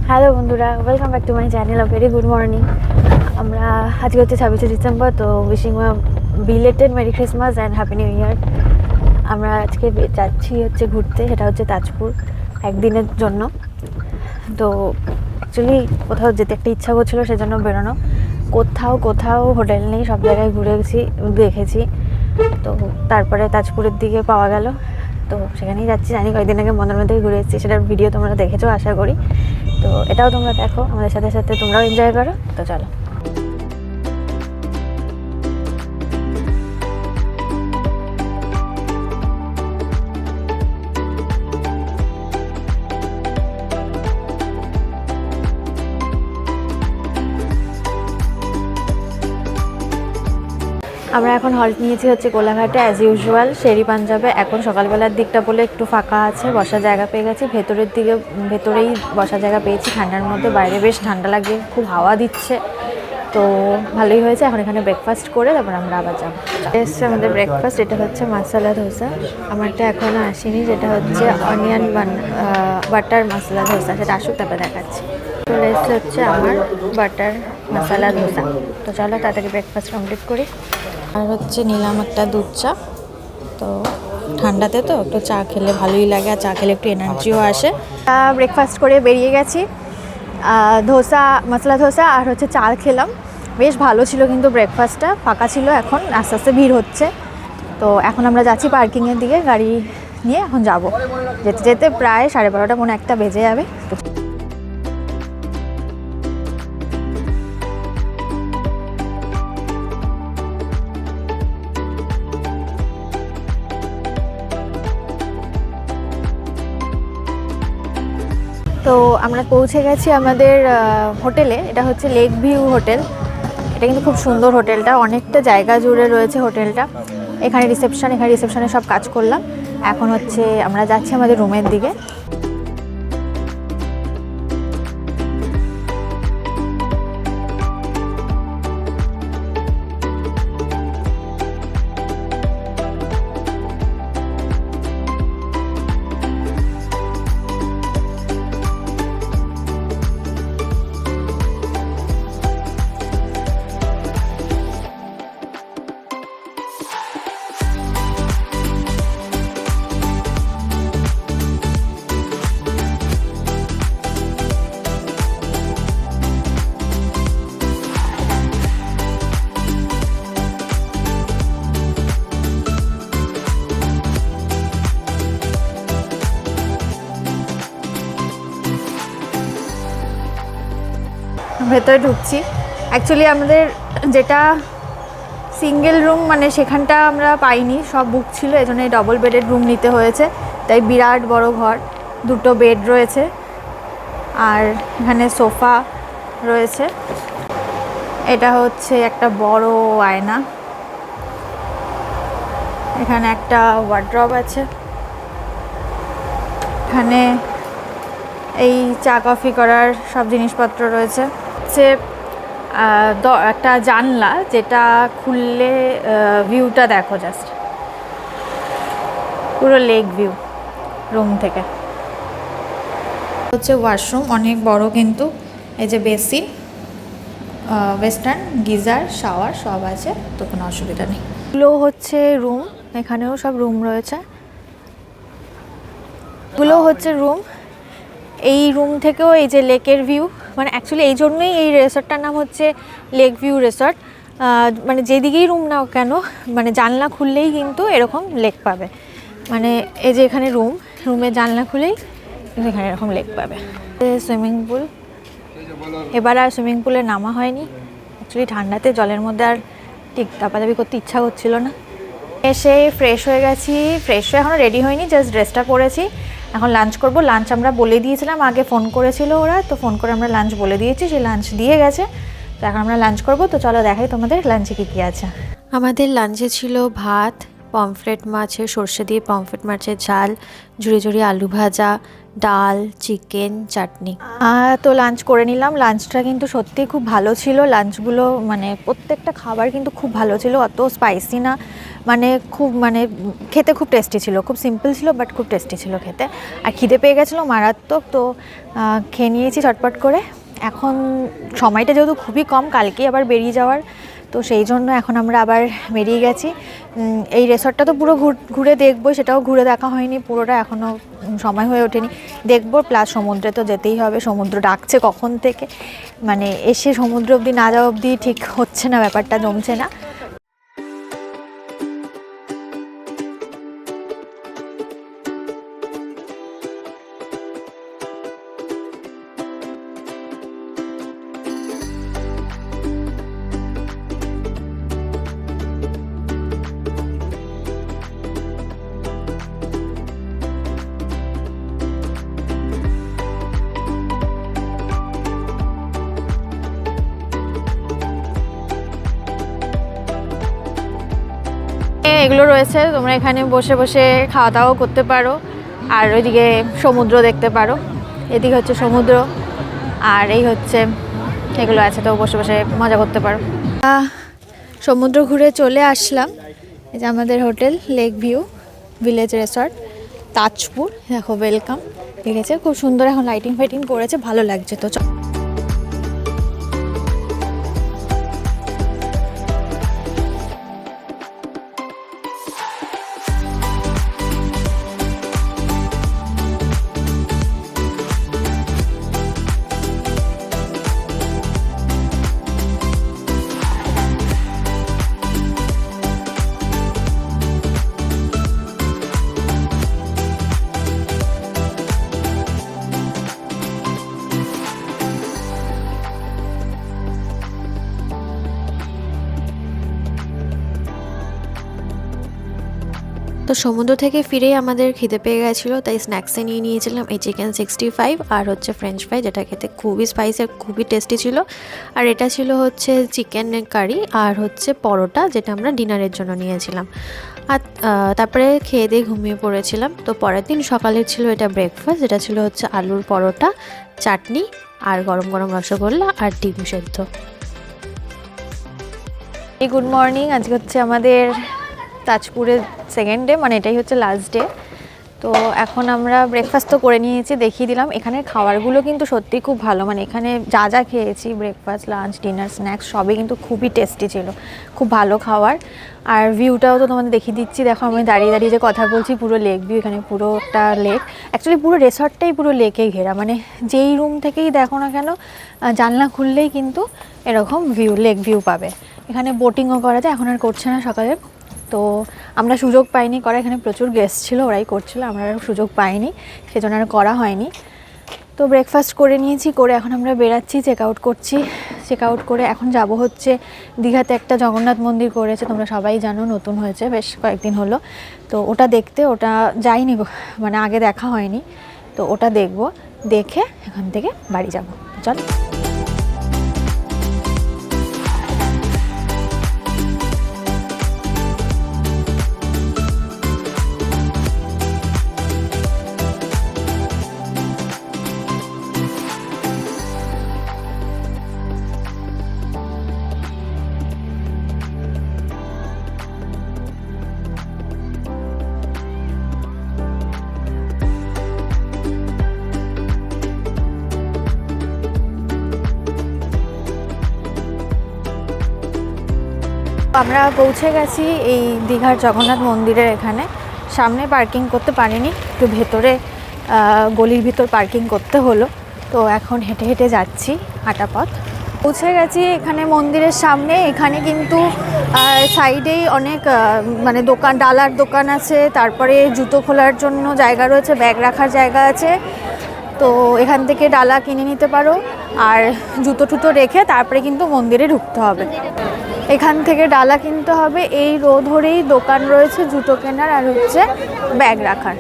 Hello বন্ধুরা, welcome back to my channel. Very good morning. আমরা আজকে হচ্ছে 26শে ডিসেম্বর, তো wishing belated merry Christmas and happy new year. আমরা আজকে যাচ্ছি হচ্ছে ঘুরতে, সেটা হচ্ছে তাজপুর একদিনের জন্য। তো অ্যাকচুয়ালি কোথাও যেতে একটা ইচ্ছা করছিলো, সেজন্য বেরোনো। কোথাও হোটেল নেই, সব জায়গায় ঘুরেছি, দেখেছি। তো তারপরে তাজপুরের দিকে পাওয়া গেল, তো সেখানেই যাচ্ছি। জানি কয়েকদিন আগে মন্দারমণি থেকে ঘুরে এসেছি, সেটার ভিডিও তোমরা দেখেছো আশা করি। তো এটাও তোমরা দেখো, আমাদের সাথে সাথে তোমরাও এনজয় করো। তো চলো। আমরা এখন হল্ট নিয়েছি হচ্ছে কোলাঘাটে, অ্যাজ ইউজুয়াল শেরি পাঞ্জাবে। এখন সকালবেলার দিকটা বলে একটু ফাঁকা আছে, বসার জায়গা পেয়ে গেছি। ভেতরেই বসার জায়গা পেয়েছি ঠান্ডার মধ্যে। বাইরে বেশ ঠান্ডা লাগে, খুব হাওয়া দিচ্ছে, তো ভালোই হয়েছে। এখন এখানে ব্রেকফাস্ট করে তারপর আমরা আবার যাবো। এসছে আমাদের ব্রেকফাস্ট, এটা হচ্ছে মশলা ধোসা। আমারটা এখনও আসেনি, যেটা হচ্ছে অনিয়ন বাটার মশলা ধোসা। সেটা আসুক তারপরে দেখাচ্ছি। চলে এসছে হচ্ছে আমার বাটার মশলা ধোসা। তো চলো তাড়াতাড়ি ব্রেকফাস্ট কমপ্লিট করি। আর হচ্ছে নিলাম একটা দুধ চা। তো ঠান্ডাতে তো একটু চা খেলে ভালোই লাগে, আর চা খেলে একটু এনার্জিও আসে। ব্রেকফাস্ট করে বেরিয়ে গেছি। মশলা ধোসা আর হচ্ছে চাল খেলাম, বেশ ভালো ছিল। কিন্তু ব্রেকফাস্টটা ফাঁকা ছিল, এখন আস্তে আস্তে ভিড় হচ্ছে। তো এখন আমরা যাচ্ছি পার্কিংয়ের দিকে, গাড়ি নিয়ে এখন যাব। যেতে যেতে প্রায় 12:30 মনে একটা বেজে যাবে। তো আমরা পৌঁছে গেছি আমাদের হোটেলে। এটা হচ্ছে লেক ভিউ হোটেল। এটা কিন্তু খুব সুন্দর হোটেলটা, অনেকটা জায়গা জুড়ে রয়েছে হোটেলটা। এখানে রিসেপশনে সব কাজ করলাম। এখন হচ্ছে আমরা যাচ্ছি আমাদের রুমের দিকে। ভেতরে ঢুকছি। অ্যাকচুয়ালি আমাদের যেটা সিঙ্গেল রুম, মানে সেখানটা আমরা পাইনি, সব বুক ছিল। এই জন্য ডবল বেডের রুম নিতে হয়েছে। তাই বিরাট বড় ঘর, 2টো বেড রয়েছে, আর এখানে সোফা রয়েছে। এটা হচ্ছে একটা বড় আয়না। এখানে একটা ওয়ার্ড্রব আছে। এখানে এই চা কফি করার সব জিনিসপত্র রয়েছে। হচ্ছে একটা জানলা, যেটা খুললে ভিউটা দেখো, জাস্ট পুরো লেক ভিউ রুম থেকে। হচ্ছে ওয়াশরুম, অনেক বড় কিন্তু। এই যে বেসিন, ওয়েস্টার্ন গিজার, শাওয়ার সব আছে, তো কোনো অসুবিধা নেই। এগুলো হচ্ছে রুম, এখানেও সব রুম রয়েছে। এগুলো হচ্ছে রুম। এই রুম থেকেও এই যে লেকের ভিউ, মানে অ্যাকচুয়ালি এই জন্যই এই রিসর্টটার নাম হচ্ছে লেক ভিউ রিসর্ট। মানে যেদিকেই রুম নাও কেন, মানে জানলা খুললেই কিন্তু এরকম লেক পাবে। মানে এই যে এখানে রুমে জানলা খুলেই কিন্তু এখানে এরকম লেক পাবে। সুইমিং পুল, এবার আর সুইমিং পুলে নামা হয়নি। অ্যাকচুয়ালি ঠান্ডাতে জলের মধ্যে আর ঠিক দাপাদাপি করতে ইচ্ছা করছিল না। এসে ফ্রেশ হয়ে গেছি। ফ্রেশ হয়ে এখনও রেডি হয়নি, জাস্ট ড্রেসটা পরেছি। এখন লাঞ্চ করব। লাঞ্চ আমরা বলে দিয়েছিলাম, আগে ফোন করেছিল ওরা, তো ফোন করে আমরা লাঞ্চ বলে দিয়েছি, সে লাঞ্চ দিয়ে গেছে। তো এখন আমরা লাঞ্চ করব। তো চলো দেখাই তোমাদের লাঞ্চে কী আছে। আমাদের লাঞ্চে ছিল ভাত, পমফ্রেট মাছের, সর্ষে দিয়ে পমফ্রেট মাছের ঝাল, ঝুড়ি ঝুড়ি আলু ভাজা, ডাল, চিকেন, চাটনি। তো লাঞ্চ করে নিলাম। লাঞ্চটা কিন্তু সত্যিই খুব ভালো ছিল। লাঞ্চগুলো মানে প্রত্যেকটা খাবার কিন্তু খুব ভালো ছিল, অত স্পাইসি না, মানে খুব মানে খেতে খুব টেস্টি ছিল। খুব সিম্পল ছিল বাট খুব টেস্টি ছিল খেতে। আর খিদে পেয়ে গেছিলো মারাত্মক, তো খেয়ে নিয়েছি চটপট করে। এখন সময়টা যেহেতু খুবই কম, কালকেই আবার বেরিয়ে যাওয়ার, তো সেই জন্য এখন আমরা আবার বেরিয়ে গেছি। এই রিসর্টটা তো পুরো ঘুরে দেখবো, সেটাও ঘুরে দেখা হয়নি পুরোটা, এখনও সময় হয়ে ওঠেনি। দেখবো, প্লাস সমুদ্রে তো যেতেই হবে, সমুদ্র ডাকছে কখন থেকে, মানে এসে সমুদ্র অবধি না যাওয়া অবধি ঠিক হচ্ছে না, ব্যাপারটা জমছে না। এগুলো রয়েছে, তোমরা এখানে বসে বসে খাওয়া দাওয়া করতে পারো, আর ওইদিকে সমুদ্র দেখতে পারো। এদিকে হচ্ছে সমুদ্র, আর এই হচ্ছে এগুলো আছে, তো বসে বসে মজা করতে পারো। সমুদ্র ঘুরে চলে আসলাম। এই যে আমাদের hotel lake view village resort, Tajpur. দেখো ওয়েলকাম লিখেছে, খুব সুন্দর। এখন লাইটিং ফাইটিং করেছে, ভালো লাগছে। তো সমুদ্র থেকে ফিরেই আমাদের খিদে পেয়ে গেছিলো, তাই স্ন্যাক্সে নিয়ে নিয়েছিলাম এই চিকেন 65 আর হচ্ছে ফ্রেঞ্চ ফ্রাই, যেটা খেতে খুবই স্পাইসি আর খুবই টেস্টি ছিল। আর এটা ছিল হচ্ছে চিকেন কারি আর হচ্ছে পরোটা, যেটা আমরা ডিনারের জন্য নিয়েছিলাম। আর তারপরে খেয়ে দিয়ে ঘুমিয়ে পড়েছিলাম। তো পরের দিন সকালের ছিল এটা ব্রেকফাস্ট, যেটা ছিল হচ্ছে আলুর পরোটা, চাটনি আর গরম গরম রসগোল্লা আর ডিম সেদ্ধ। Good morning. আজকে হচ্ছে আমাদের তাজপুরের সেকেন্ড ডে, মানে এটাই হচ্ছে লাস্ট ডে। তো এখন আমরা ব্রেকফাস্ট তো করে নিয়েছি, দেখিয়ে দিলাম। এখানের খাবারগুলো কিন্তু সত্যিই খুব ভালো, মানে এখানে যা যা খেয়েছি ব্রেকফাস্ট, লাঞ্চ, ডিনার, স্ন্যাক্স সবই কিন্তু খুবই টেস্টি ছিল, খুব ভালো খাবার। আর ভিউটাও তো তোমাদের দেখিয়ে দিচ্ছি। দেখো আমি দাঁড়িয়ে দাঁড়িয়ে যে কথা বলছি, পুরো লেক ভিউ, এখানে পুরোটা লেক। অ্যাকচুয়ালি পুরো রিসর্টটাই পুরো লেকে ঘেরা, মানে যেই রুম থেকেই দেখো না কেন জানলা খুললেই কিন্তু এরকম ভিউ, লেক ভিউ পাবে। এখানে বোটিংও করা যায়, এখন আর করছে না সকালে, তো আমরা সুযোগ পাইনি করা। এখানে প্রচুর গেস্ট ছিল, ওরাই করছিল, আমরা আর সুযোগ পাইনি, সেজন্য আর করা হয়নি। তো ব্রেকফাস্ট করে নিয়েছি, করে এখন আমরা বেরাচ্ছি, চেক আউট করছি। চেক আউট করে এখন যাব হচ্ছে দীঘাতে একটা জগন্নাথ মন্দির করেছে, তোমরা সবাই জানো, নতুন হয়েছে, বেশ কয়েকদিন হলো। তো ওটা দেখতে, ওটা যাইনি, মানে আগে দেখা হয়নি, তো ওটা দেখব, দেখে এখান থেকে বাড়ি যাব। চল। আমরা পৌঁছে গেছি এই দীঘার জগন্নাথ মন্দিরের এখানে। সামনে পার্কিং করতে পারিনি, একটু ভেতরে গলির ভিতর পার্কিং করতে হলো। তো এখন হেঁটে হেঁটে যাচ্ছি, হাঁটা পথ। পৌঁছে গেছি এখানে মন্দিরের সামনে। এখানে কিন্তু সাইডেই অনেক মানে দোকান, ডালার দোকান আছে, তারপরে জুতো খোলার জন্য জায়গা রয়েছে, ব্যাগ রাখার জায়গা আছে। তো এখান থেকে ডালা কিনে নিতে পারো, আর জুতো টুতো রেখে তারপরে কিন্তু মন্দিরে ঢুকতে হবে। এখান থেকে ডালা কিনতে হবে। এই রো ধরেই দোকান রয়েছে জুতো কেনার আর হচ্ছে ব্যাগ রাখার।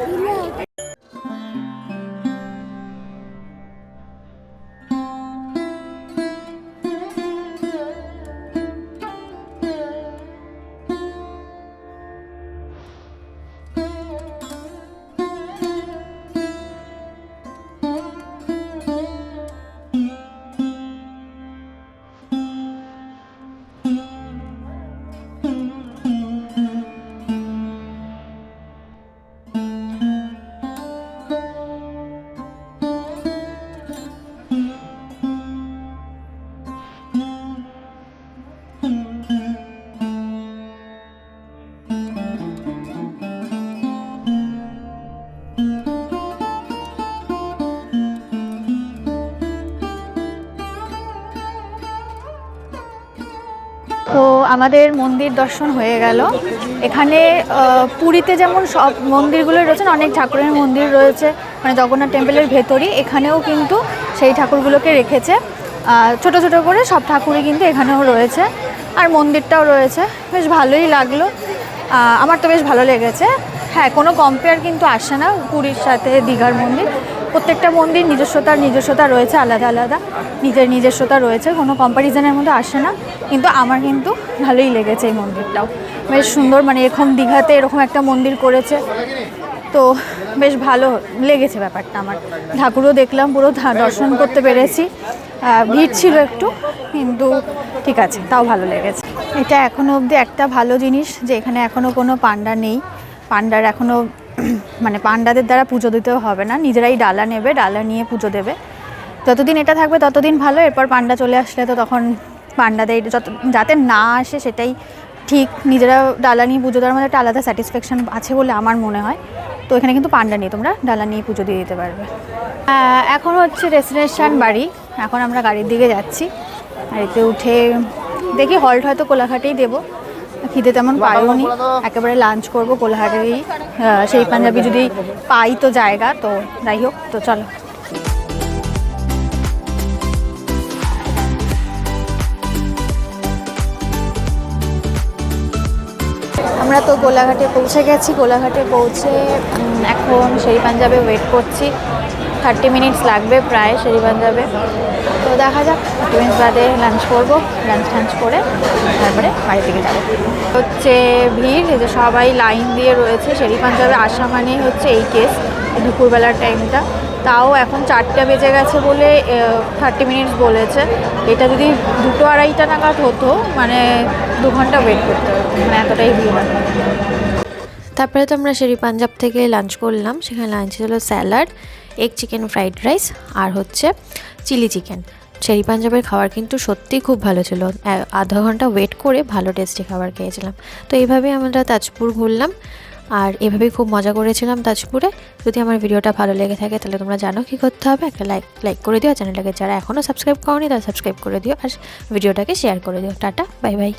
তো আমাদের মন্দির দর্শন হয়ে গেল। এখানে পুরীতে যেমন সব মন্দিরগুলো রয়েছে, অনেক ঠাকুরের মন্দির রয়েছে, মানে জগন্নাথ টেম্পলের ভেতরই এখানেও কিন্তু সেই ঠাকুরগুলোকে রেখেছে। ছোট ছোট করে সব ঠাকুরই কিন্তু এখানেও রয়েছে, আর মন্দিরটাও রয়েছে। বেশ ভালোই লাগলো, আমার তো বেশ ভালো লেগেছে। হ্যাঁ, কোনো কম্পেয়ার কিন্তু আসে না পুরীর সাথে দীঘার মন্দির। প্রত্যেকটা মন্দির নিজস্বতা রয়েছে, আলাদা আলাদা নিজস্বতা রয়েছে, কোনো কম্প্যারিজনের মধ্যে আসে না। কিন্তু আমার কিন্তু ভালোই লেগেছে এই মন্দিরটাও, বেশ সুন্দর। মানে এরকম দীঘাতে এরকম একটা মন্দির করেছে, তো বেশ ভালো লেগেছে ব্যাপারটা আমার। ঠাকুরও দেখলাম, পুরো দর্শন করতে পেরেছি। ভিড় ছিল একটু, কিন্তু ঠিক আছে, তাও ভালো লেগেছে। এটা এখনও অবধি একটা ভালো জিনিস যে এখানে এখনও কোনো পান্ডা নেই। পান্ডার এখনও মানে পান্ডাদের দ্বারা পুজো দিতেও হবে না, নিজেরাই ডালা নেবে, ডালা নিয়ে পুজো দেবে। যতদিন এটা থাকবে ততদিন ভালো। এরপর পান্ডা চলে আসলে তো তখন পান্ডাদের যাতে না আসে সেটাই ঠিক। নিজেরা ডালা নিয়ে পুজো দেওয়ার মধ্যে একটা আলাদা স্যাটিসফ্যাকশান আছে বলে আমার মনে হয়। তো এখানে কিন্তু পান্ডা নিয়ে তোমরা ডালা নিয়ে পুজো দিয়ে দিতে পারবে। এখন হচ্ছে ডেস্টিনেশন বাড়ি। এখন আমরা গাড়ির দিকে যাচ্ছি। গাড়িতে উঠে দেখি হল্ট হয়তো কোলাঘাটেই দেবো। খিদে তেমন পাইও নি, একেবারে লাঞ্চ করবো কোলাঘাটেই। সেই পাঞ্জাবি যদি পাই তো জায়গা, তো যাই হোক, তো চলো। আমরা তো কোলাঘাটে পৌঁছে গেছি। কোলাঘাটে পৌঁছে এখন শেরি পাঞ্জাবে ওয়েট করছি। 30 মিনিটস লাগবে প্রায় শেরি পাঞ্জাবে। তো দেখা যাক, 30 মিনিটস বাদে লাঞ্চ করবো। লাঞ্চ করে তারপরে বাড়ি থেকে যাবো। হচ্ছে ভিড়, এই যে সবাই লাইন দিয়ে রয়েছে। শেরি পাঞ্জাবে আসা মানেই হচ্ছে এই কেস, দুপুরবেলার টাইমটা। তাও এখন 4টা বেজে গেছে বলে 30 মিনিটস বলেছে। এটা যদি 2-2:30 নাগাদ হতো, মানে 2 ঘন্টা ওয়েট করতে হতো, মানে এতটাই ভিড়। তারপরে তো আমরা শেরি পাঞ্জাব থেকে লাঞ্চ করলাম। সেখানে লাঞ্চে ছিল salad, egg chicken fried rice, আর হচ্ছে চিলি চিকেন। শেরি পাঞ্জাবের খাবার কিন্তু সত্যিই খুব ভালো ছিল। আধা ঘন্টা ওয়েট করে ভালো টেস্টি খাবার খেয়েছিলাম। তো এইভাবেই আমরা তাজপুর ঘুরলাম, আর এভাবেই খুব মজা করেছিলাম তাজপুরে। যদি আমার ভিডিওটা ভালো লেগে থাকে তাহলে তোমরা জানো কী করতে হবে, একটা লাইক করে দিও। চ্যানেলটাকে যারা এখনও সাবস্ক্রাইব করোনি তারা সাবস্ক্রাইব করে দিও, আর ভিডিওটাকে শেয়ার করে দিও। Tata, bye bye.